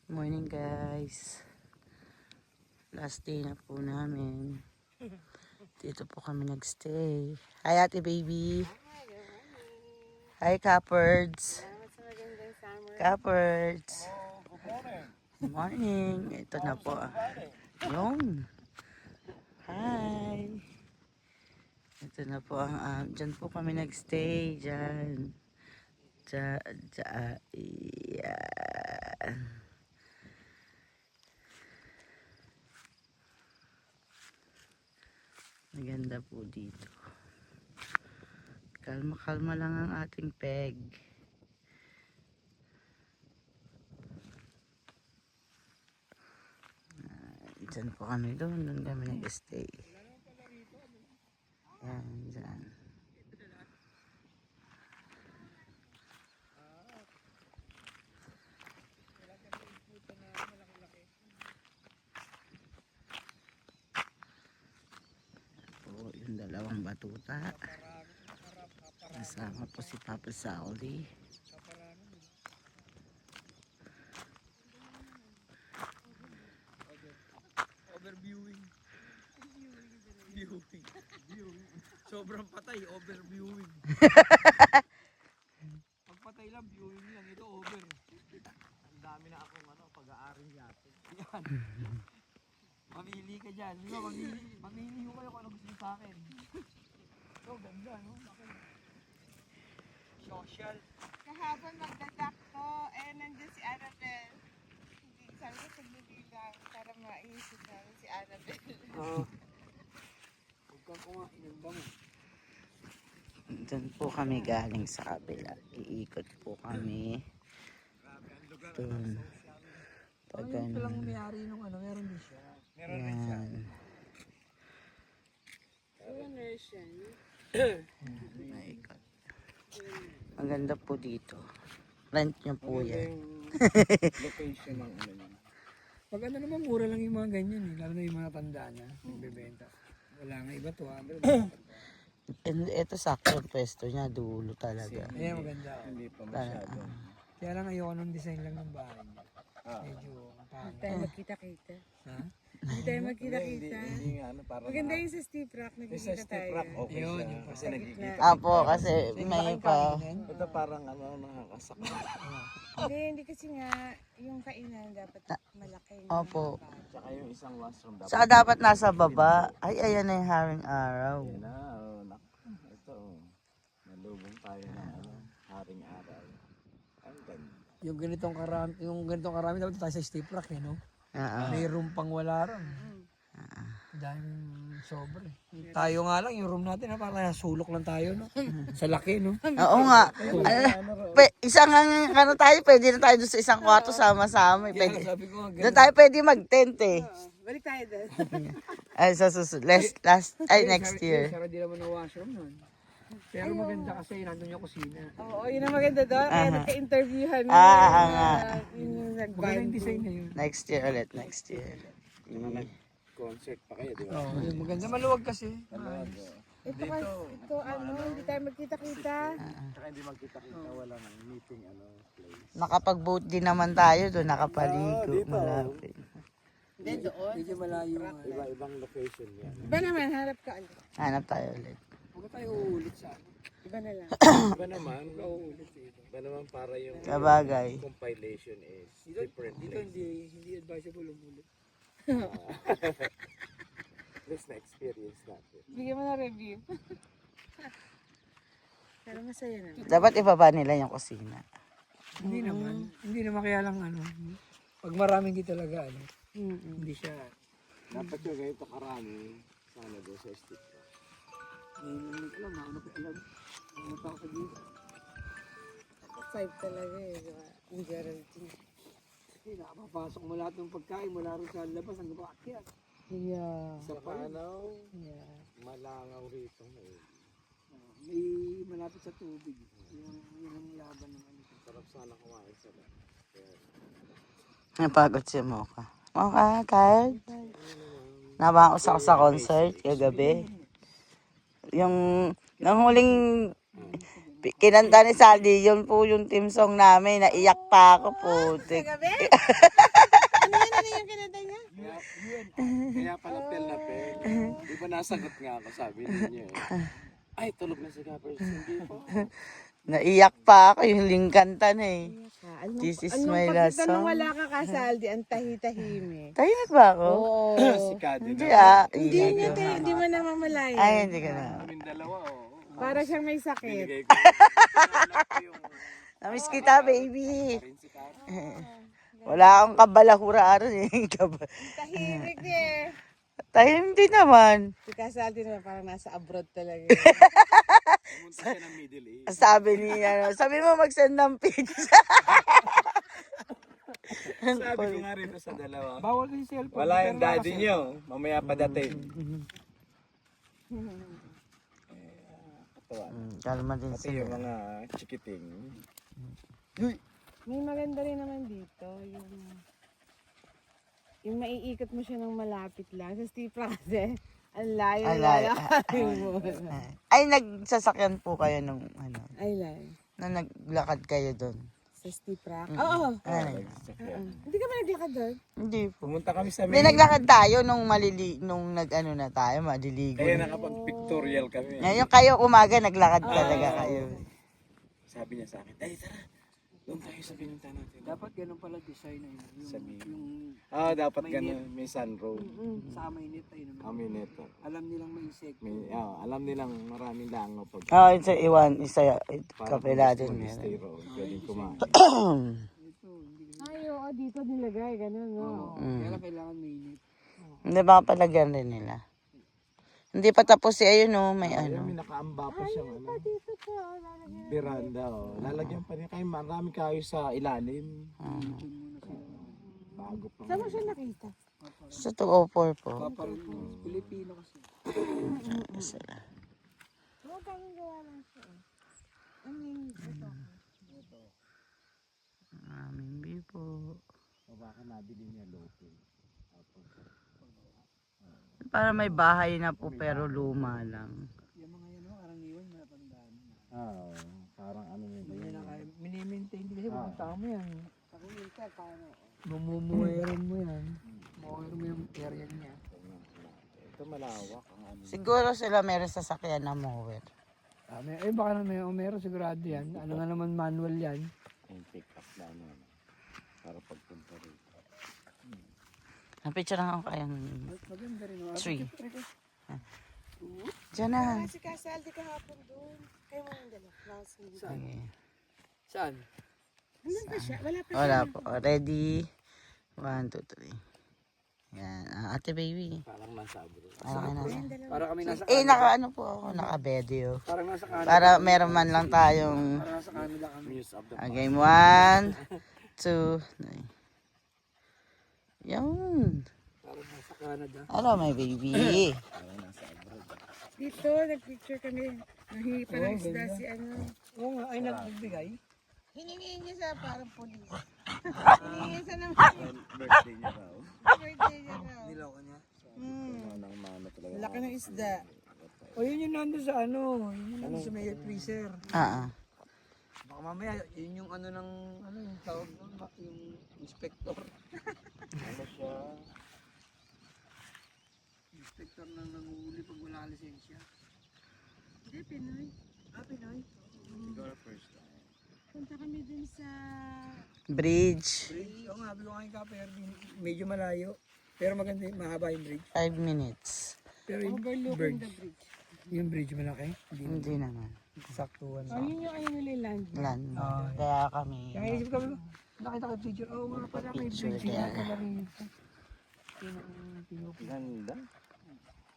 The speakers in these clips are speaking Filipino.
Morning guys. Last day na po namin. Dito po kami nagstay. Hi ate baby. Hi Capperds. Capperds. Good morning. Ito na po. Yung. Hi. Ito na po ang dyan po kami nagstay. Dyan. Yan. Maganda po dito. Kalma-kalma lang ang ating peg. Diyan po kami doon kami nag-stay. Yan, dyan. Po, yung dalawang batuta. Kasama po si Papa Sauli. Overviewing. Sobrang patay, overviewing. Pagpatay lang, viewing lang. Ito over. Ang dami na akong pag-aaring yate. Yan. Mamili ka dyan. Diba, mamili ko kayo kung ano gusto niyo sa akin. Ito, ganda, no? Social. Kahapon magdadakto, nandiyan si Annabelle. Hindi, sabi ko pagbili lang para maisip namin si Annabelle. Huwag kang kumain ng bango. Doon po kami galing sa kabila. Iikot po kami. Doon. Pag Ito lang may-ari nung meron din siya. Meron din siya. yan. Naikot. Maganda po dito. Rent nyo po yan. Location ng niya. Pag naman mura lang yung mga ganyan lalo na yung mga tanda na magbebenta. Wala nga iba to And ito sakto ang pwesto niya, dulo talaga. Ayan maganda. Hindi pa masyado. Kaya lang ayoko nung design lang ng bahay. Medyo Hindi tayo magkita-kita. ha? Hindi tayo magkita-kita. Maganda yung sa Steve Rock, Sa nagkikita step tayo. rock, okay Yun, siya. yung Kasi sa nagkikita. gitna. Apo, kasi may pa. Ito parang nakakasakit. Hindi kasi nga, yung kainan dapat malaki. Opo. Tsaka yung isang washroom dapat. Saka dapat nasa baba. Ay, ayan na yung haring araw. Yan na, ito, nalubong tayo ng haring araw. Ang ganda. Yung ganitong karami dapat tayo sa Steve Rock no? May room pang wala ron. Daming sobre. Tayo nga lang, yung room natin, parang sulok lang tayo, no? Sa laki, no? Oo nga. Isang tayo, pwede na tayo doon sa isang kwarto sama-sama. Pwede. Sabi ko, Doon tayo pwede mag-tent eh. Balik tayo doon. Ay, sa susunod. Next year. Sara di naman ng washroom nun. Pero maganda kasi, nandun yung kusina. Oo, yun ang maganda doon. Kaya nagka-interviewhan mo. nga. Yung Maganda yung design na yun. Next year ulit, next year. Concert pa kayo, di ba? Oo, yun, maganda. Maluwag kasi. Ito hindi tayo magkita-kita. Tsaka hindi magkita-kita, wala nang meeting, place. Nakapag-boat din naman tayo doon, nakapaligo. dito. Malapit. Hindi doon. Medyo malayo. Iba-ibang location yan. Iba naman, harap ka ulit. Hanap tayo ulit. Huwag tayo uulit sa Iba na lang. Iba naman para yung Kabagay. compilation is Dito, different dito place. hindi advisable umulit. At least na-experience natin. Bigyan mo na review. Pero masaya na. Dapat ibaba nila yung kusina. Hindi naman. Hindi naman kaya lang pag maraming di talaga hindi siya. Dapat yung ganito karami, sana doon sa stick. Hindi ko alam, ano pa alam. Ano pa ako sa dito. 5 talaga diba? Yung guarantee. Kasi nakapapasok mo lahat ng pagkain mula rin sa labas hanggang paakyat. Yeah. Sa paanaw, Yeah. malangaw rito. May malapit sa tubig. Yun ang laban ng Sarap sana kumain sa lang. Napagod si Mocha. Mocha, tired? Nabangon ako sa concert kagabi. Yung Kinanta ni Saldi, yun po yung team song namin. Naiyak pa ako po. Sa gabi? Ano yung kinanta niya? Kaya pala pel na pel. Di ba nasagot nga ako, sabi ninyo eh. Ay, tulog na si Gappers. Hindi po. Naiyak pa ako yung lingkanta na eh. This is my last Nung song. wala ka kasaldi, ang tahi-tahimik. Tahimik ba ako? Oo. Si Kadi Hindi na. Hindi niya, hindi mo na mamalayan. Ay, hindi ka na. Kaming dalawa, oh. Para siyang may sakit. Binigay ko. Anak ko yung Namiss kita, baby. rin si Kadi. Wala akong kabalahuraan eh. Tahimik eh. Tahimik din naman. Si kasaldi naman parang nasa abroad talaga. Pumunta siya ng Middle East. Sabi mo mag-send ng pizza. Sabi ko nga rin sa dalawa. Bawal yung cellphone. Wala yung daddy nyo. Mamaya pa dating. Katawa. Kalma din Pati yung sila. mga chikiting. May maganda rin naman dito. Yung maiikot mo siya ng malapit lang. Sa Stipra kasi, ang layo Ang layo. mo. Ay, nagsasakyan po kayo nung ano, Ay, layo. na naglakad kayo doon. Sa Stipra? Oo. Ay, Hindi ka ba naglakad doon? hindi po. Pumunta kami sa Hindi, naglakad tayo nung nag-ano na tayo, maliligo. Kaya nakapag-pictorial kami. Ngayon kayo umaga, naglakad talaga kayo. Sabi niya sa akin, ay tara, doon tayo sa pinunta natin. Dapat ganun pala design na yun. Sabi. Yung Dapat ganun, may sunroom. sa mainit ay naman. Kami neto. Alam nilang may insect. Alam nilang maraming langaw pag Ah, isa kapila din meron. stay road. Pwedeng kumain. Ay, oo, dito nilagay. Ganun, no? Kaya lang kailangan mainit. Hindi ba palagyan rin nila? Hindi pa tapos si ayun oh, may Ayun, ano. may nakaamba pa siyang veranda. Lalagyan pa niya kayo, marami kayo sa ilalim. Bago pa. Saan mo siya nakita? Sa 204 po. Kapal Pilipino kasi. Sila. Oo, parang gawa lang siya. I mean, ito. Aming view po. O baka nabili niya local. Para may bahay na po pero luma lang. Yung mga yan, parang yun, matandaan na. Parang ano nila Hindi yun. na kaya. Mini-maintain din kasi pupunta mo yan. Ako minsan, paano? Mumumuwerin mo yan. Muwerin mo yung area niya. Ito malawak ang ano. Siguro sila meron sasakyan na mower. Baka na meron sigurado yan. Ano nga naman manual yan. Yung pick up na ano. Para pagpunta rito. Napicture lang ako kayang Maganda rin. tree. Diyan na. Si kasaldi kahapon doon. Kayo mo nang dala. Saan? Okay. Saan? Ano ba siya? Wala pa Wala po. Ready? 1, 2, 3. Yan. Ate baby. Parang nasa abroad. Para kami nasa Naka-ano po ako. Naka-video. Parang nasa Canada. Para meron man lang tayong... Para nasa Canada kami. News of the Okay, 1, 2, 3. Yun. Parang nasa Canada. Hello, my baby. Dito, nag-picture kami. Nahingi pa ng isda si ano. Oo nga, ay nagbigay. Hiningi niya sa parang polis. Hiningi sa ng birthday niya raw. birthday niya raw. Nilaw ka niya. Nang mano talaga. Laki ng isda. O yun yung nandun sa ano. Yun yung nandun sa may freezer. Baka mamaya, yun yung ano ng, ano yung tawag nun, yung inspector. Ano siya? Inspector na nanguhuli pag wala ka lisensya. Hindi, Pinoy. Pinoy. Siguro first time. Punta kami dun sa... Bridge. Bridge, oo nga, sabi ko kay Kaper, medyo malayo. Pero maganda, mahaba yung bridge. 5 minutes. Pero yung Overlooking the bridge. yung bridge malaki, Hindi naman. saktuhan. Oh, yun yung ano nila yung landmark. Land. Kaya kami... Kaya isip kami, nakita ko yung picture, oo nga pala may bridge Kaya- nga pala rin. Ganda.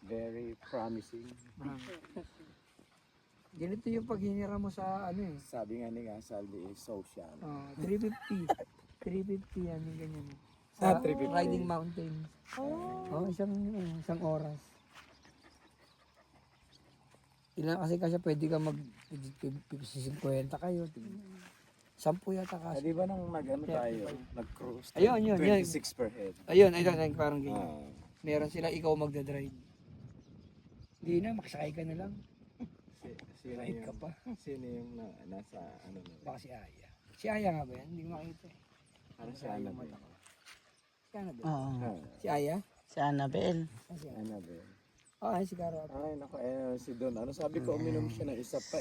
Very promising. Ganito yung pag hinira mo sa ano eh. Sabi nga ni Saldi is social. 350. 350 yan, yung ganyan. Ah, Sa 350. Riding Mountain. Isang oras. Ilan kasi pwede ka mag 50 kayo. 10 yata kasi. Di ba nung nag-ano tayo, nag-cruise? Ayun, yun, yun. 26 per head. Ayun, parang ganyan. Ah. Meron sila, ikaw magdadrive. Hindi na, makasakay ka na lang. Sino Kahit ka yung, pa. sino yung nasa ano na? Baka si Aya. Si Aya nga ba yan? Hindi ko makita eh. Ano Si si Aya Annabelle? mata ko. Si Annabelle. Oo. Si Aya? Si Annabelle. Ah, si Aya. Annabelle. Ah, si Karo. Ay, naku, si Don. Ano sabi ko, uminom siya ng isa pa